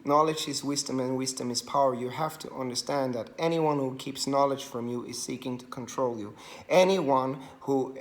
Knowledge is wisdom and wisdom is power. You have to understand that anyone who keeps knowledge from you is seeking to control you. Anyone who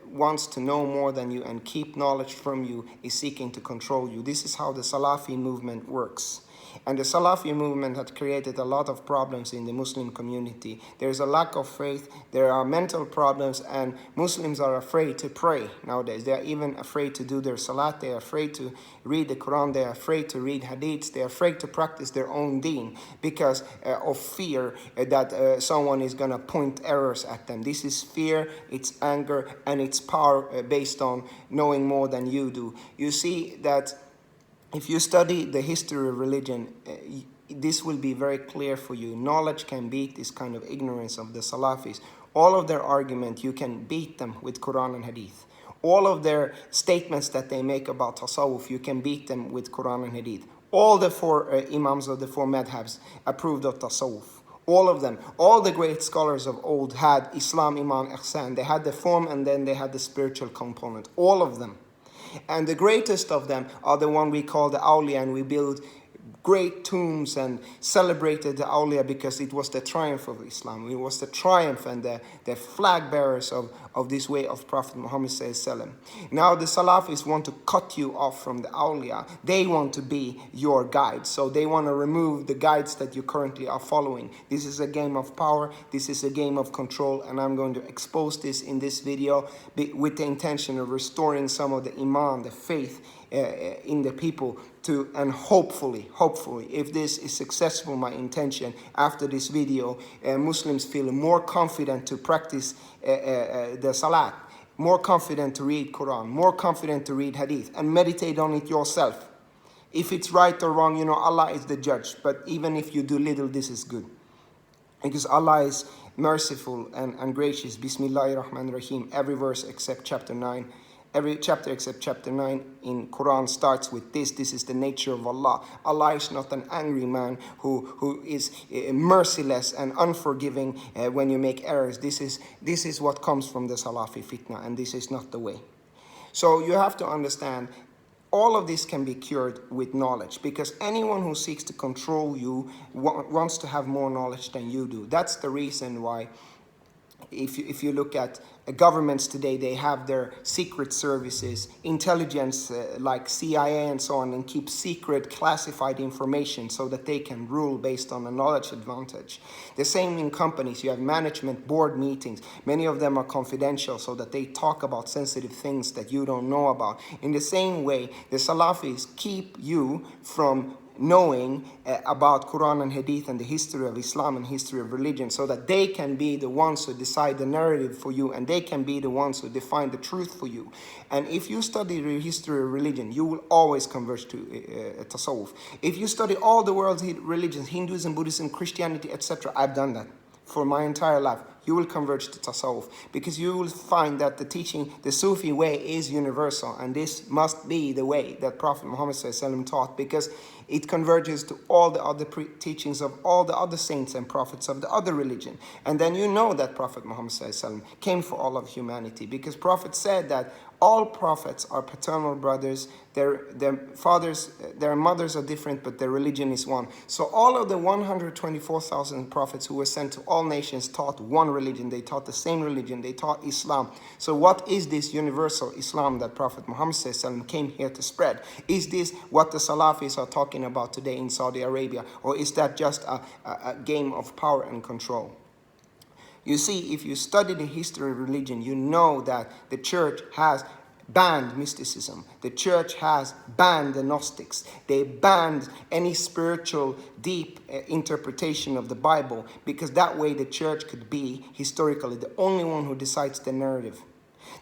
wants to know more than you and keep knowledge from you is seeking to control you. This is how the Salafi movement works. And the Salafi movement had created a lot of problems in the Muslim community. There's a lack of faith, there are mental problems, and Muslims are afraid to pray nowadays. They are even afraid to do their salat, they are afraid to read the Quran, they are afraid to read hadiths, they are afraid to practice their own deen because of fear that someone is going to point errors at them. This is fear, it's anger, and it's power based on knowing more than you do. You see that if you study the history of religion, this will be very clear for you. Knowledge can beat this kind of ignorance of the Salafis. All of their argument, you can beat them with Quran and Hadith. All of their statements that they make about tasawwuf, you can beat them with Quran and Hadith. All the four imams of the four madhabs approved of tasawwuf. All of them, all the great scholars of old had Islam, Iman, Ihsan. They had the form and then they had the spiritual component. All of them. And the greatest of them are the one we call the awliya, and we build great tombs and celebrated the awliya because it was the triumph of Islam. It was the triumph and the flag bearers of this way of Prophet Muhammad ﷺ. Now the Salafis want to cut you off from the awliya. They want to be your guides. So they want to remove the guides that you currently are following. This is a game of power. This is a game of control. And I'm going to expose this in this video with the intention of restoring some of the iman, the faith in the people, and hopefully, if this is successful, my intention after this video, Muslims feel more confident to practice the salat, more confident to read Quran, more confident to read hadith, and meditate on it yourself. If it's right or wrong, Allah is the judge. But even if you do little, this is good. Because Allah is merciful and gracious. Bismillahir Rahmanir Rahim. Every verse except chapter 9. Every chapter except chapter 9 in Quran starts with this. This is the nature of Allah. Allah is not an angry man who is merciless and unforgiving when you make errors. This is what comes from the Salafi fitna, and this is not the way. So you have to understand, all of this can be cured with knowledge, because anyone who seeks to control you wants to have more knowledge than you do. That's the reason why if you look at governments today, they have their secret services, intelligence like CIA and so on, and keep secret classified information so that they can rule based on a knowledge advantage. The same in companies. You have management board meetings. Many of them are confidential so that they talk about sensitive things that you don't know about. In the same way, the Salafis keep you from knowing about Quran and Hadith and the history of Islam and history of religion, so that they can be the ones who decide the narrative for you, and they can be the ones who define the truth for you. And if you study the history of religion, you will always converge to tasawwuf. If you study all the world's religions, Hinduism, Buddhism, Christianity, etc., I've done that for my entire life, you will converge to tasawwuf, because you will find that the teaching, the Sufi way, is universal, and this must be the way that Prophet Muhammad ﷺ taught, because it converges to all the other teachings of all the other saints and prophets of the other religion. And then you know that Prophet Muhammad ﷺ came for all of humanity, because Prophet said that all prophets are paternal brothers. Their fathers, their mothers are different, but their religion is one. So all of the 124,000 prophets who were sent to all nations taught one religion. They taught the same religion. They taught Islam. So what is this universal Islam that Prophet Muhammad ﷺ came here to spread? Is this what the Salafis are talking about today in Saudi Arabia? Or is that just a game of power and control? You see, if you study the history of religion, you know that the church has banned mysticism. The church has banned the Gnostics. They banned any spiritual, deep interpretation of the Bible, because that way the church could be, historically, the only one who decides the narrative.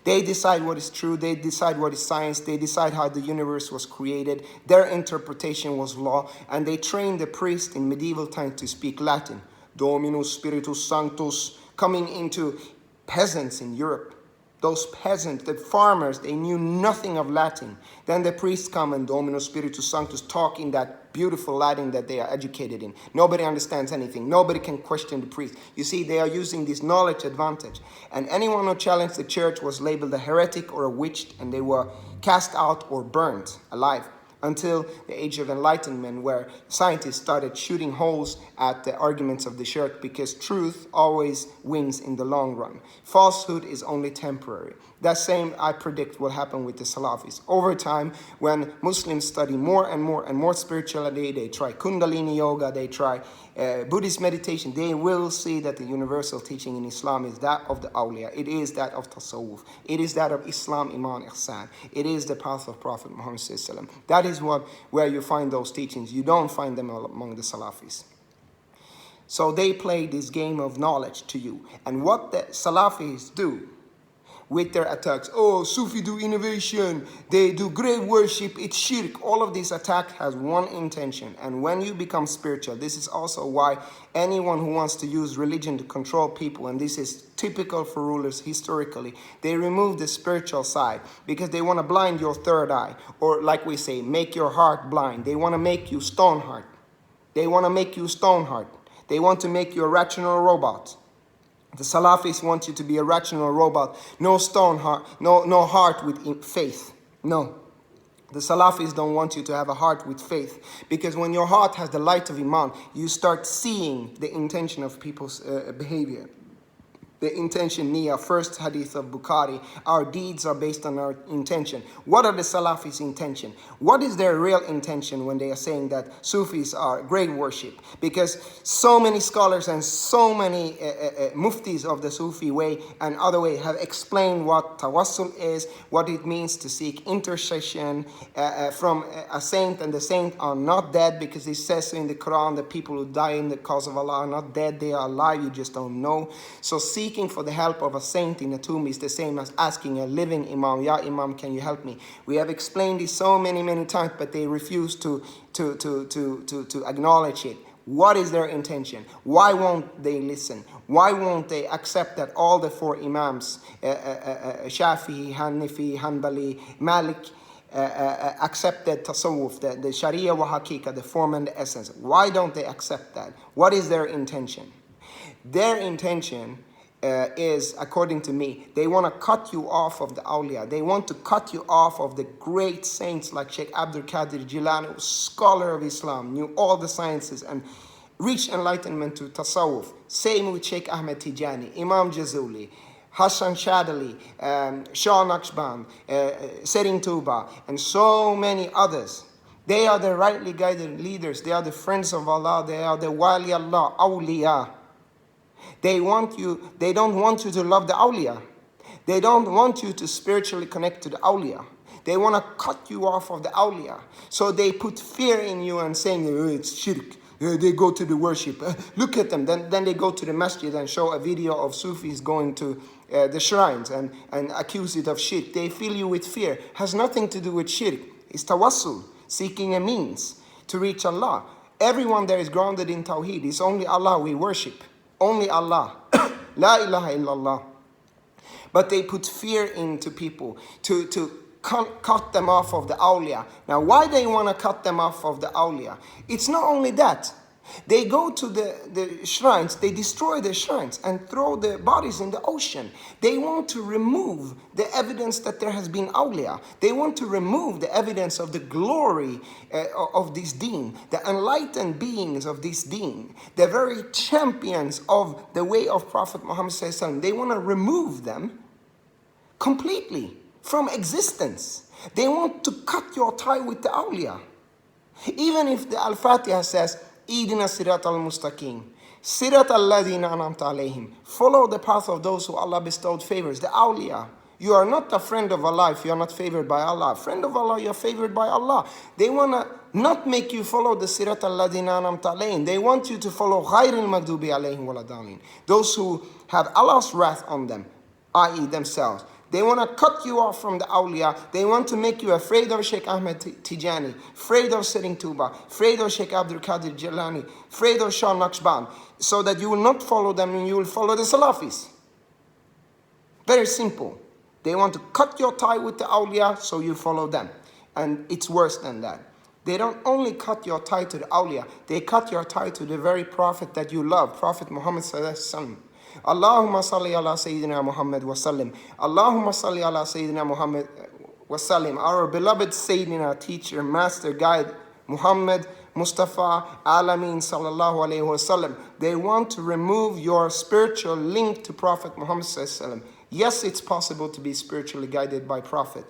They decide what is true. They decide what is science. They decide how the universe was created. Their interpretation was law. And they trained the priest in medieval times to speak Latin. Dominus Spiritus Sanctus, coming into peasants in Europe. Those peasants, the farmers, they knew nothing of Latin. Then the priests come and Dominus Spiritus Sanctus talk in that beautiful Latin that they are educated in. Nobody understands anything. Nobody can question the priest. You see, they are using this knowledge advantage. And anyone who challenged the church was labeled a heretic or a witch, and they were cast out or burned alive. until the age of enlightenment, where scientists started shooting holes at the arguments of the shirk, because truth always wins in the long run. Falsehood is only temporary. That same, I predict, will happen with the Salafis. Over time, when Muslims study more and more spirituality, they try Kundalini yoga, they try Buddhist meditation, they will see that the universal teaching in Islam is that of the awliya. It is that of tasawwuf. It is that of Islam, Iman, Ihsan. It is the path of Prophet Muhammad sallallahu alaihi wasallam. That is where you find those teachings. You don't find them among the Salafis. So they play this game of knowledge to you. And what the Salafis do with their attacks, oh, Sufi do innovation, they do grave worship, it's shirk. All of these attacks has one intention. And when you become spiritual, this is also why anyone who wants to use religion to control people, and this is typical for rulers historically, they remove the spiritual side because they want to blind your third eye, or like we say, make your heart blind. They want to make you stone heart. They want to make you stone heart. They want to make you a rational robot. The Salafis want you to be a rational robot, no stone heart, no heart with faith. No. The Salafis don't want you to have a heart with faith, because when your heart has the light of Iman, you start seeing the intention of people's behavior. The intention, niyyah, first hadith of Bukhari, our deeds are based on our intention. What are the Salafis' intention? What is their real intention when they are saying that Sufis are grave worship? Because so many scholars and so many muftis of the Sufi way and other way have explained what tawassul is, what it means to seek intercession from a saint, and the saint are not dead, because it says in the Quran that people who die in the cause of Allah are not dead, they are alive, you just don't know. So seeking for the help of a saint in a tomb is the same as asking a living Imam, Ya Imam, can you help me? We have explained this so many times, but they refuse to acknowledge it. What is their intention? Why won't they listen? Why won't they accept that all the four Imams, Shafi'i, Hanifi, Hanbali, Malik, accepted tasawwuf, the Sharia wa Hakika, the form and the essence? Why don't they accept that? What is their intention? Their intention is, according to me, they want to cut you off of the awliya. They want to cut you off of the great saints like Sheikh Abdul Qadir Jilani, scholar of Islam, knew all the sciences and reached enlightenment to tasawwuf. Same with Sheikh Ahmed Tijani, Imam Jazuli, Hassan Shadali, Shah Naqshband, Sering Tuba, and so many others. They are the rightly guided leaders. They are the friends of Allah. They are the wali Allah, awliya. They don't want you to love the awliya. They don't want you to spiritually connect to the awliya. They want to cut you off of the awliya. So they put fear in you and saying, oh, it's shirk. They go to the worship. Look at them. Then they go to the masjid and show a video of Sufis going to the shrines and accuse it of shirk. They fill you with fear. Has nothing to do with shirk. It's tawassul, seeking a means to reach Allah. Everyone there is grounded in Tawheed. It's only Allah we worship. Only Allah. La ilaha illallah. But they put fear into people to cut them off of the awliya. Now, why they want to cut them off of the awliya? It's not only that. They go to the shrines, they destroy the shrines and throw the bodies in the ocean. They want to remove the evidence that there has been awliya. They want to remove the evidence of the glory of this deen, the enlightened beings of this deen, the very champions of the way of Prophet Muhammad sallallahu alaihi wasallam. They want to remove them completely from existence. They want to cut your tie with the awliya. Even if the Al-Fatiha says, Idina sirat al-mustaqim, sirat al-ladina anamta alayhim, follow the path of those who Allah bestowed favors, the awliya. You are not a friend of Allah if you are not favored by Allah. Friend of Allah, you are favored by Allah. They want to not make you follow the sirat al-ladina anamta alayhim. They want you to follow ghayril maghdubi alayhim waladalin, those who have Allah's wrath on them, i.e. themselves. They want to cut you off from the awliya. They want to make you afraid of Sheikh Ahmed Tijani, afraid of Sering Tuba, afraid of Sheikh Abdul Qadir Jilani, afraid of Shah Naqshband, so that you will not follow them and you will follow the Salafis. Very simple. They want to cut your tie with the awliya, so you follow them. And it's worse than that. They don't only cut your tie to the awliya, they cut your tie to the very Prophet that you love, Prophet Muhammad sallallahu alaihi wasallam. Allahumma salli ala Sayyidina Muhammad wa sallim. Allahumma salli ala Sayyidina Muhammad wasallim. Our beloved Sayyidina, teacher, master, guide, Muhammad Mustafa Alameen sallallahu alayhi wasallam. They want to remove your spiritual link to Prophet Muhammad sallallahu alayhi wasallam. Yes, it's possible to be spiritually guided by Prophet.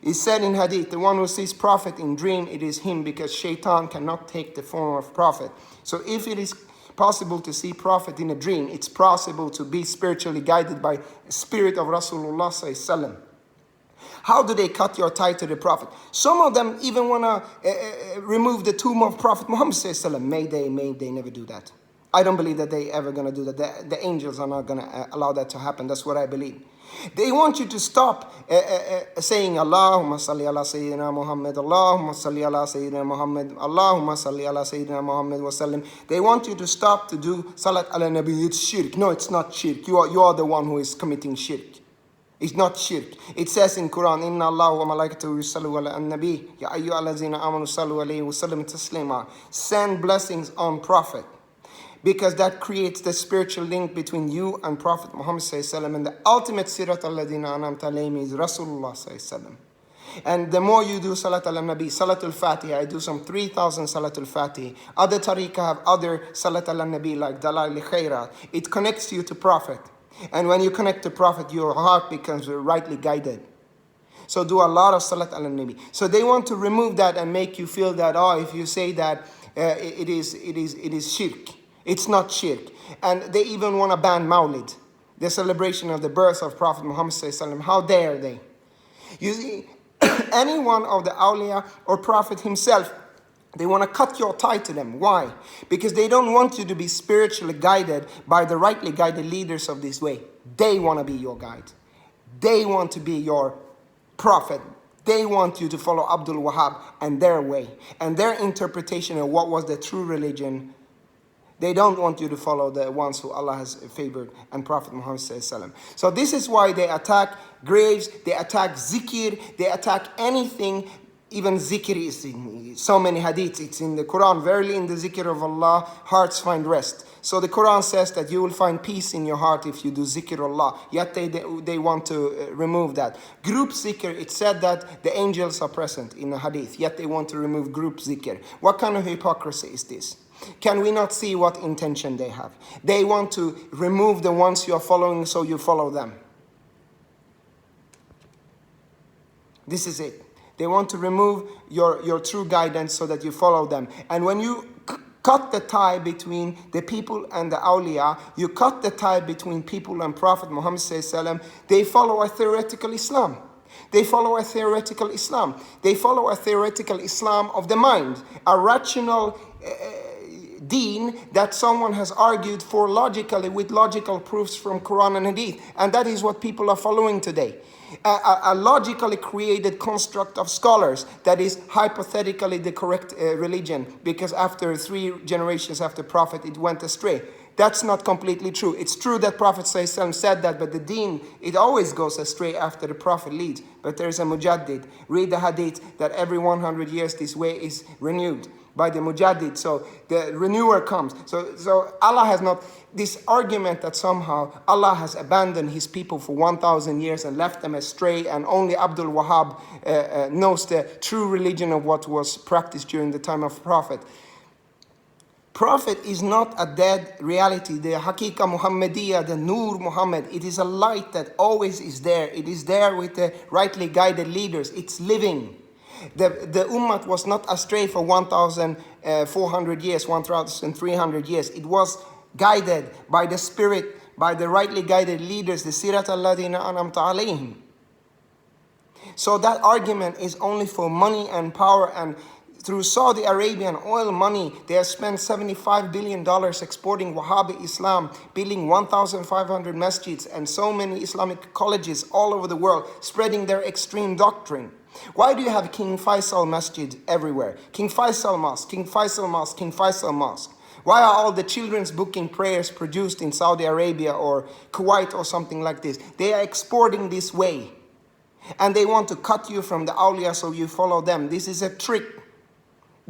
It said in Hadith, the one who sees Prophet in dream, it is him, because Shaitan cannot take the form of Prophet. So if it is possible to see Prophet in a dream, it's possible to be spiritually guided by the spirit of Rasulullah sallallahu alayhi wasallam. How do they cut your tie to the Prophet? Some of them even want to remove the tomb of Prophet Muhammad sallallahu alaihi wasallam. May they never do that. I don't believe that they ever going to do that. The angels are not going to allow that to happen. That's what I believe. They want you to stop saying Allahumma salli ala Sayyidina Muhammad, Allahumma salli ala Sayyidina Muhammad, Allahumma salli ala Sayyidina Muhammad wa sallim. They want you to stop to do Salat ala Nabi. It's shirk. No, it's not shirk. You are the one who is committing shirk. It's not shirk. It says in Quran, Inna Allah wa malaikatahu yusallu ala an-nabi, ya ayyuhallazina amanu sallu alayhi wa sallim taslima. Send blessings on Prophet, because that creates the spiritual link between you and Prophet Muhammad sallallahu alaihi wasallam, and the ultimate sirat alladhina anamta alayhim is Rasulullah sallallahu alaihi wasallam. And the more you do Salat al-Nabi, Salatul Fatiha, I do some 3,000 Salatul Fatiha. Other tariqah have other Salat al-Nabi like Dalal al-Khairat. It connects you to Prophet. And when you connect to Prophet, your heart becomes rightly guided. So do a lot of Salat al-Nabi. So they want to remove that and make you feel that, if you say that, it is shirk. It's not shirk. And they even want to ban Mawlid, the celebration of the birth of Prophet Muhammad sallallahu alaihi wasallam. How dare they? You see, any one of the awliya or Prophet himself, they want to cut your tie to them. Why? Because they don't want you to be spiritually guided by the rightly guided leaders of this way. They want to be your guide. They want to be your prophet. They want you to follow Abdul Wahhab and their way and their interpretation of what was the true religion. They don't want you to follow the ones who Allah has favored and Prophet Muhammad sallallahu alaihi wasallam. So this is why they attack graves, they attack zikr, they attack anything. Even zikr is in so many hadiths. It's in the Quran. Verily in the zikr of Allah, hearts find rest. So the Quran says that you will find peace in your heart if you do zikr Allah. Yet they want to remove that. Group zikr, it said that the angels are present in the hadith. Yet they want to remove group zikr. What kind of hypocrisy is this? Can we not see what intention they have? They want to remove the ones you are following, so you follow them. This is it. They want to remove your true guidance so that you follow them. And when you cut the tie between the people and the awliya, you cut the tie between people and Prophet Muhammad sallallahu alaihi wasallam, they follow a theoretical Islam. They follow a theoretical Islam. They follow a theoretical Islam of the mind, a rational deen that someone has argued for logically with logical proofs from Quran and Hadith. And that is what people are following today. A logically created construct of scholars that is hypothetically the correct religion, because after 3 generations after Prophet it went astray. That's not completely true. It's true that Prophet ﷺ said that, but the deen, it always goes astray after the Prophet leads. But there's a mujaddid. Read the hadith that every 100 years this way is renewed by the mujaddid. So the renewer comes. So Allah has not, this argument that somehow Allah has abandoned his people for 1,000 years and left them astray, and only Abdul Wahhab knows the true religion of what was practiced during the time of Prophet. Prophet is not a dead reality. The Hakika Muhammadiyah, the Nur Muhammad, it is a light that always is there. It is there with the rightly guided leaders. It's living. The Ummah was not astray for 1,400 years, 1,300 years. It was guided by the Spirit, by the rightly guided leaders, the Sirat alladhina anamta alayhim. So that argument is only for money and power, and through Saudi Arabian oil money, they have spent $75 billion exporting Wahhabi Islam, building 1,500 masjids and so many Islamic colleges all over the world, spreading their extreme doctrine. Why do you have King Faisal Masjid everywhere? King Faisal Mosque, King Faisal Mosque, King Faisal Mosque. Why are all the children's booking prayers produced in Saudi Arabia or Kuwait or something like this? They are exporting this way. And they want to cut you from the awliya so you follow them. This is a trick.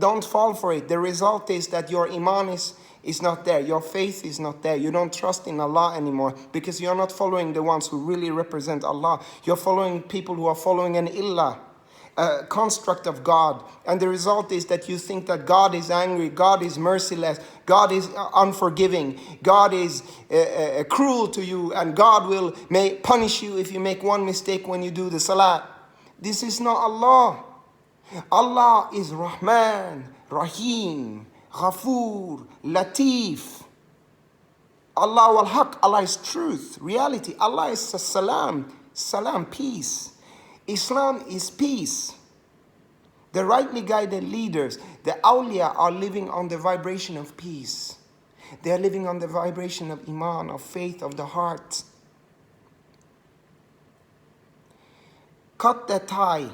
Don't fall for it. The result is that your iman is not there. Your faith is not there. You don't trust in Allah anymore because you're not following the ones who really represent Allah. You're following people who are following an illah, a construct of God. And the result is that you think that God is angry, God is merciless, God is unforgiving, God is cruel to you, and God will punish you if you make one mistake when you do the salah. This is not Allah. Allah is Rahman, Rahim, Ghafoor, Latif. Allah al-Haq, Allah is truth, reality. Allah is salam, salam, peace. Islam is peace. The rightly guided leaders, the awliya, are living on the vibration of peace. They are living on the vibration of iman, of faith, of the heart. Cut the tie.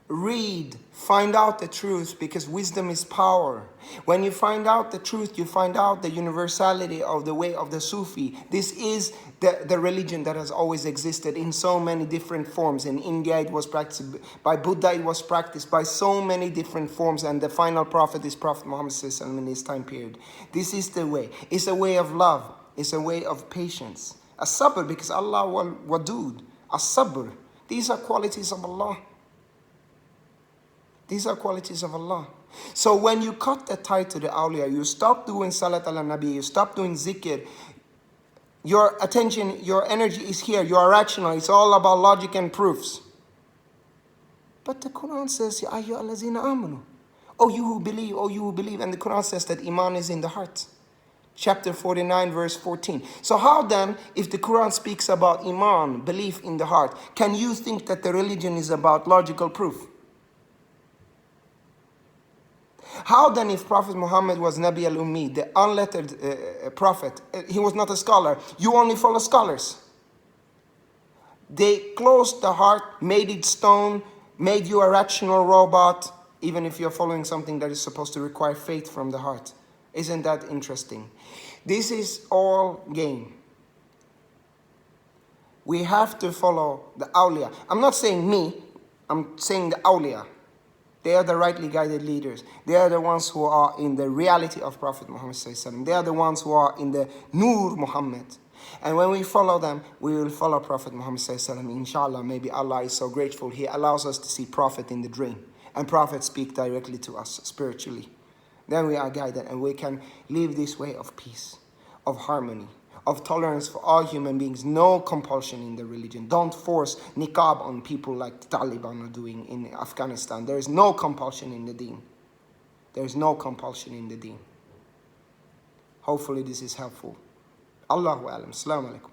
Read, find out the truth, because wisdom is power. When you find out the truth, you find out the universality of the way of the Sufi. This is the religion that has always existed in so many different forms. In India it was practiced, by Buddha it was practiced, by so many different forms, and the final prophet is Prophet Muhammad in this time period. This is the way. It's a way of love. It's a way of patience. As-sabr, because Allah wadud. As-sabr. These are qualities of Allah. These are qualities of Allah. So when you cut the tie to the awliya, you stop doing salat ala nabi, you stop doing zikr, your attention, your energy is here, you are rational, it's all about logic and proofs. But the Quran says, Ya ayyuha allazina amanu. Oh, you who believe, and the Quran says that iman is in the heart. Chapter 49, verse 14. So how then, if the Quran speaks about iman, belief in the heart, can you think that the religion is about logical proof? How then, if Prophet Muhammad was Nabi al-Ummi, the unlettered prophet, he was not a scholar, you only follow scholars. They closed the heart, made it stone, made you a rational robot, even if you're following something that is supposed to require faith from the heart. Isn't that interesting? This is all game. We have to follow the awliya. I'm not saying me, I'm saying the awliya. They are the rightly guided leaders. They are the ones who are in the reality of Prophet Muhammad. They are the ones who are in the Nur Muhammad. And when we follow them, we will follow Prophet Muhammad. Inshallah, maybe Allah is so grateful. He allows us to see Prophet in the dream. And Prophet speak directly to us spiritually. Then we are guided and we can live this way of peace, of harmony, of tolerance for all human beings. No compulsion in the religion. Don't force niqab on people like the Taliban are doing in Afghanistan. There is no compulsion in the deen. There is no compulsion in the deen. Hopefully this is helpful. Allahu alam. Assalamu alaikum.